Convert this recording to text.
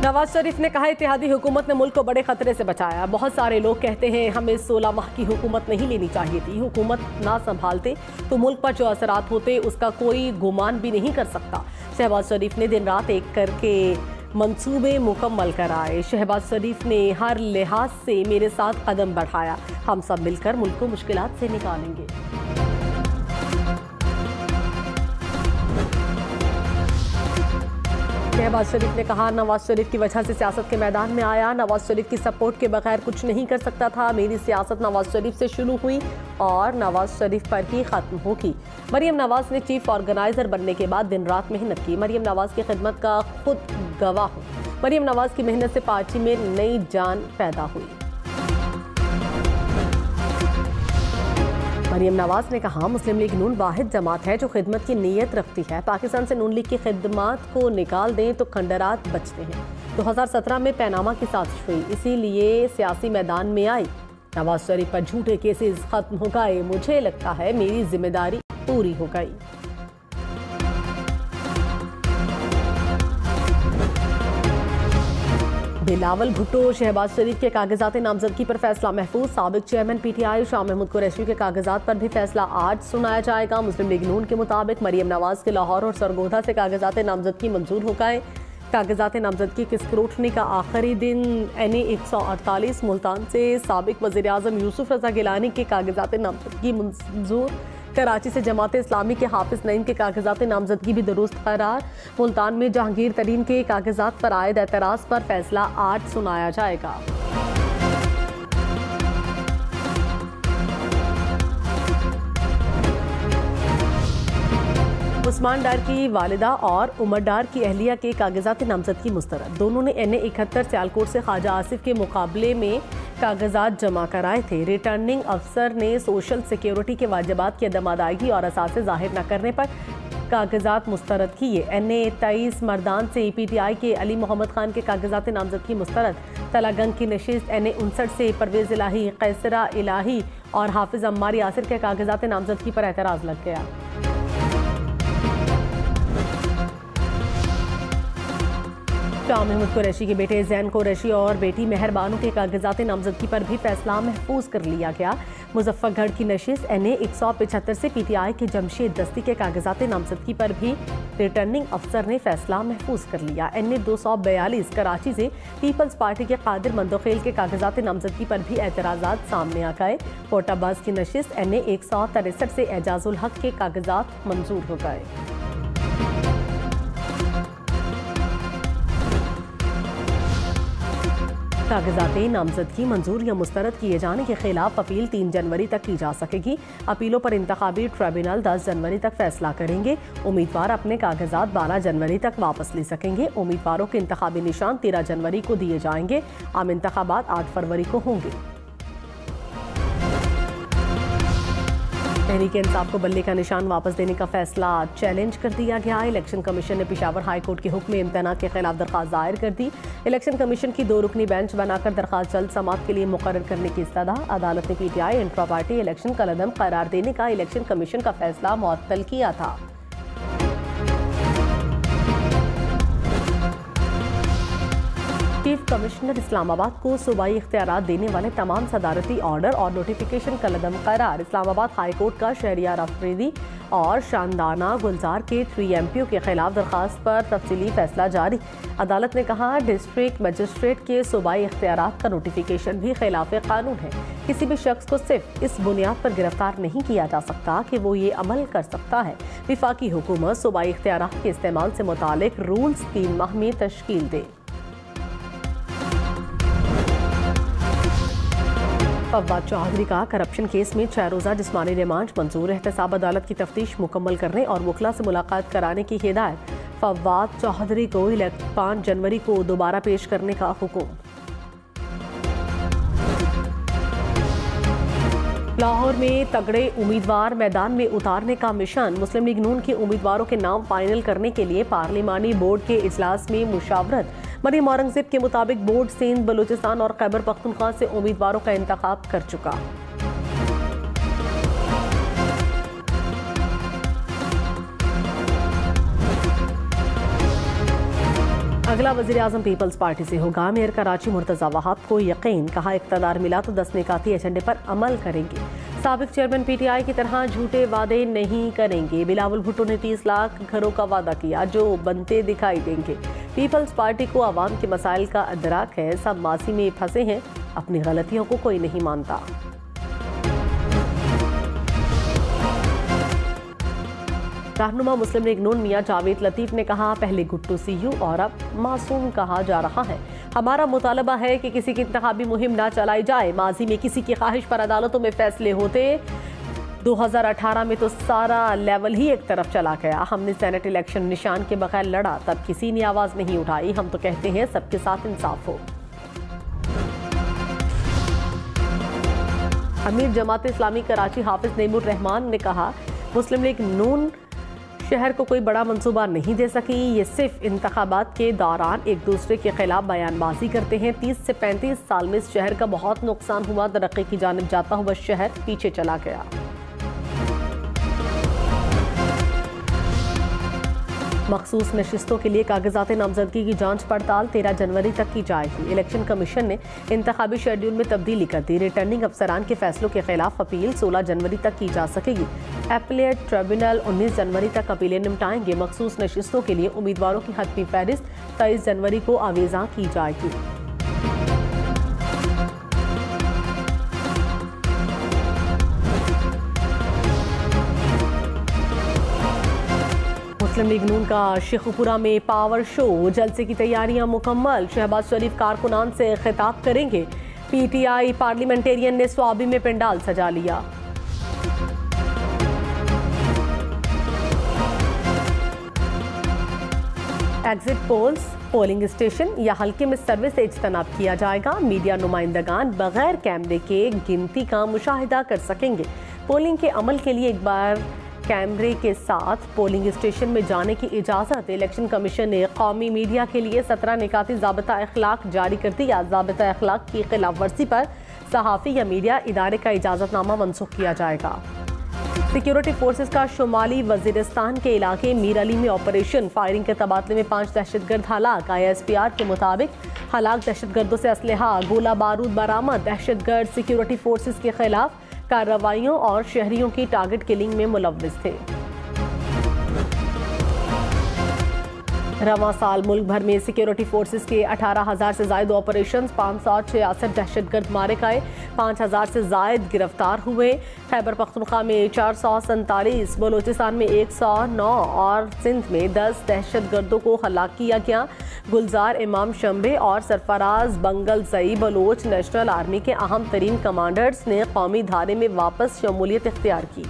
नवाज शरीफ ने कहा इत्तेहादी हुकूमत ने मुल्क को बड़े खतरे से बचाया। बहुत सारे लोग कहते हैं हमें 16 माह की हुकूमत नहीं लेनी चाहिए थी। हुकूमत ना संभालते तो मुल्क पर जो असरात होते उसका कोई गुमान भी नहीं कर सकता। शहबाज शरीफ ने दिन रात एक करके मंसूबे मुकम्मल कराए। शहबाज शरीफ ने हर लिहाज से मेरे साथ कदम बढ़ाया। हम सब मिलकर मुल्क को मुश्किलात से निकालेंगे। शहबाज शरीफ ने कहा नवाज शरीफ की वजह से सियासत के मैदान में आया। नवाज शरीफ की सपोर्ट के बगैर कुछ नहीं कर सकता था। मेरी सियासत नवाज शरीफ से शुरू हुई और नवाज शरीफ पर ही खत्म होगी। मरियम नवाज ने चीफ ऑर्गेनाइजर बनने के बाद दिन रात मेहनत की। मरियम नवाज की खिदमत का खुद गवाह हूँ। मरियम नवाज की मेहनत से पार्टी में नई जान पैदा हुई। मरियम नवाज ने कहा मुस्लिम लीग नून वाहिद जमात है जो खिदमत की नीयत रखती है। पाकिस्तान से नून लीग की खिदमत को निकाल दें तो खंडरात बचते हैं। 2017 में पैनामा की साजिश हुई, इसीलिए सियासी मैदान में आई। नवाज शरीफ पर झूठे केसेस खत्म हो गए। मुझे लगता है मेरी जिम्मेदारी पूरी हो गई। बिलावल भुट्टो शहबाज शरीफ के कागजात नामजदगी पर फैसला महफूज। साबिक चेयरमैन पीटीआई शाह महमूद कुरैशी के कागजात पर भी फैसला आज सुनाया जाएगा। मुस्लिम लीग नून के मुताबिक मरियम नवाज के लाहौर और सरगोधा से कागजात नामजदगी मंजूर हो गए। कागजात नामजदगी की स्क्रूटनी का आखिरी दिन NA 148 मुल्तान से साबिक वज़ीर आज़म यूसुफ रज़ा गिलानी के कागजात नामजदगी मंजूर। कराची से जमात इस्लामी के हाफिज नईम के कागजात नामजदगी भी दुरुस्त करार। मुल्तान में जहांगीर तरीन के कागजात पर आयद एतराज़ पर फैसला आज सुनाया जाएगा। उस्मान डार की वालिदा और उमर डार की अहलिया के कागजात नामजदगी मुस्तरद। दोनों ने NA 71 सियालकोट से ख्वाजा आसिफ के मुकाबले में कागजात जमा कराए थे। रिटर्निंग अफसर ने सोशल सिक्योरिटी के वाजिबात की अदम अदायगी और असासे जाहिर न करने पर कागजात मुस्तरद किए। NA 23 मर्दान से PTI के अली मोहम्मद खान के कागजात नामजदगी मुस्तरद। तलागंग की नशिस्त NA 59 से परवेज इलाही, कैसरा इलाही और हाफिज अम्मार यासिर के कागजात नामजदगी पर एतराज़ लग गया। शाह महमूद कुरैशी के बेटे जैन कुरैशी और बेटी मेहर बानो के कागजात नामजदगी पर भी फैसला महफूज कर लिया गया। मुजफ्फरगढ़ की नशिस्त NA 175 से PTI के जमशेद दस्ती के कागजात नामजदगी पर भी रिटर्निंग अफसर ने फैसला महफूज कर लिया। NA 242 कराची से पीपल्स पार्टी के कादिर मंदोखेल के कागजात नामजदगी पर भी एतराज़ात सामने आ गए। कोटाबाज की नशिस्त NA 163 से एजाजुल हक के कागजात मंजूर हो गए। कागजात नामजदगी मंजूर या मुस्तरद किए जाने के खिलाफ अपील 3 जनवरी तक की जा सकेगी। अपीलों पर इंतखाबी ट्रिब्यूनल 10 जनवरी तक फैसला करेंगे। उम्मीदवार अपने कागजात 12 जनवरी तक वापस ले सकेंगे। उम्मीदवारों के इंतखाबी निशान 13 जनवरी को दिए जाएंगे। आम इंतखाबात 8 फरवरी को होंगे। तहरीक इंसाफ को बल्ले का निशान वापस देने का फैसला चैलेंज कर दिया गया। इलेक्शन कमीशन ने पेशावर हाई कोर्ट के हुक्म इम्तनात के खिलाफ दरख्वास्त दायर कर दी। इलेक्शन कमीशन की 2 रुकनी बेंच बनाकर दरख्वास्त जल्द समाअत के लिए मुकर्रर करने की इस्तदा। अदालत ने PTI इंट्रा पार्टी इलेक्शन कलअदम करार देने का इलेक्शन कमीशन का फैसला मुअत्तल किया था। चीफ कमिश्नर इस्लामाबाद को सूबाई इख्तियारात देने वाले तमाम सदारती ऑर्डर और नोटिफिकेशन कलअदम करार। इस्लामाबाद हाई कोर्ट का शहरियार अफरीदी और शानदाना गुलजार के 3 MPO के खिलाफ दरखास्त पर तफसीली फैसला जारी। अदालत ने कहा डिस्ट्रिक्ट मजिस्ट्रेट के सूबाई इख्तियारात का नोटिफिकेशन भी खिलाफ कानून है। किसी भी शख्स को सिर्फ इस बुनियाद पर गिरफ्तार नहीं किया जा सकता कि वो ये अमल कर सकता है। विफाकी हुकूमत सूबाई इख्तियारात के इस्तेमाल से मुतालिक रूल्स 3 माह में तश्कील दे। फवाद चौधरी का करप्शन केस में 6 रोज़ा जिस्मानी रिमांड मंजूर। एहतसाब अदालत की तफ्तीश मुकम्मल करने और वकला से मुलाकात कराने की हिदायत। फवाद चौधरी को 5 जनवरी को दोबारा पेश करने का हुक्म। लाहौर में तगड़े उम्मीदवार मैदान में उतारने का मिशन। मुस्लिम लीग नून के उम्मीदवारों के नाम फाइनल करने के लिए पार्लिमानी बोर्ड के इजलास में मुशावरत। मरियम औरंगजेब के मुताबिक बोर्ड सिंध, बलूचिस्तान और खैबर पख्तूनख्वा से उम्मीदवारों का इंतखाब कर चुका। अगला वज़ीर आज़म पीपल्स पार्टी से होगा। मेयर कराची मुर्तज़ा वहाब को यकीन, कहा इक़्तिदार मिला तो 10 निकाती एजेंडे पर अमल करेंगे। साबिक चेयरमैन PTI की तरह झूठे वादे नहीं करेंगे। बिलावल भुट्टो ने 30 लाख घरों का वादा किया जो बनते दिखाई देंगे। पीपल्स पार्टी को आवाम के मसाइल का अदराक है, सब मासी में फंसे हैं, अपनी गलतियों को कोई नहीं मानता। रहनुमा मुस्लिम लीग नून मियां जावेद लतीफ ने कहा, पहले गुट्टू CU और अब मासूम कहा जा रहा है। हमारा मुतालबा है कि किसी की इंतखाबी मुहिम ना चलाई जाए। माजी में किसी की ख्वाहिश पर अदालतों में फैसले होते। 2018 में तो सारा लेवल ही एक तरफ चला गया। हमने सेनेट इलेक्शन निशान के बगैर लड़ा, तब किसी ने आवाज नहीं उठाई। हम तो कहते हैं सबके साथ इंसाफ हो। अमीर जमात इस्लामी कराची हाफिज नईमुर रहमान ने कहा, मुस्लिम लीग नून शहर को कोई बड़ा मंसूबा नहीं दे सकी। ये सिर्फ इंतखाबात के दौरान एक दूसरे के खिलाफ बयानबाजी करते हैं। 30 से 35 साल में इस शहर का बहुत नुकसान हुआ। तरक्की की जानिब जाता हुआ शहर पीछे चला गया। मखसूस नशिस्तों के लिए कागजात नामजदगी की जांच पड़ताल 13 जनवरी तक की जाएगी। इलेक्शन कमीशन ने इंतखाबी शेड्यूल में तब्दीली कर दी। रिटर्निंग अफसरान के फैसलों के खिलाफ अपील 16 जनवरी तक की जा सकेगी। एपलेट ट्रिब्यूनल 19 जनवरी तक अपीलें निपटाएंगे। मखसूस नशिस्तों के लिए उम्मीदवारों की हतमी फहरिस्त 23 जनवरी को आवेजा की जाएगी। मुस्लिम लीग नून का शेखुपुरा में पावर शो, जलसे की तैयारियां मुकम्मल। शहबाज शरीफ कारकुनान से खिताब करेंगे। PTI पार्लियामेंटेरियन ने स्वाबी में पंडाल सजा लिया। एग्जिट पोल्स, पोलिंग स्टेशन या हल्के में सर्विस से इज्तनाब किया जाएगा। मीडिया नुमाइंदगान बगैर कैमरे के गिनती का मुशाहिदा कर सकेंगे। पोलिंग के अमल के लिए एक बार कैमरे के साथ पोलिंग स्टेशन में जाने की इजाज़त। इलेक्शन कमीशन ने कौमी मीडिया के लिए 17 निकाती ज़ाबिता अखलाक जारी कर दिया। ज़ाबिता अखलाक की खिलाफ वर्जी पर सहाफ़ी या मीडिया इदारे का इजाज़तनामा मनसूख किया जाएगा। सिक्योरिटी फोर्सेस का शुमाली वजीरिस्तान के इलाके मीर अली में ऑपरेशन। फायरिंग के तबादले में 5 दहशतगर्द हलाक। ISPR के मुताबिक हलाक दहशतगर्दों से असलहा, गोला बारूद बरामद। दहशतगर्द सिक्योरिटी फोर्सेस के खिलाफ कार्रवाइयों और शहरियों की टारगेट किलिंग में मुलव्विस थे। रवां साल मुल्क भर में सिक्योरिटी फोर्सेस के 18,000 से जायद ऑपरेशन, 566 दहशतगर्द मारे गए, 5,000 से जायद गिरफ्तार हुए। खैबर पख्तूनख्वा में 447, बलोचिस्तान में 109 और सिंध में 10 दहशतगर्दों को हलाक किया गया। गुलजार इमाम शंबे और Sarfaraz Bangulzai Bloch national army के अहम तरीन कमांडर्स ने कौमी धारे में वापस शमूलियत इख्तियार की।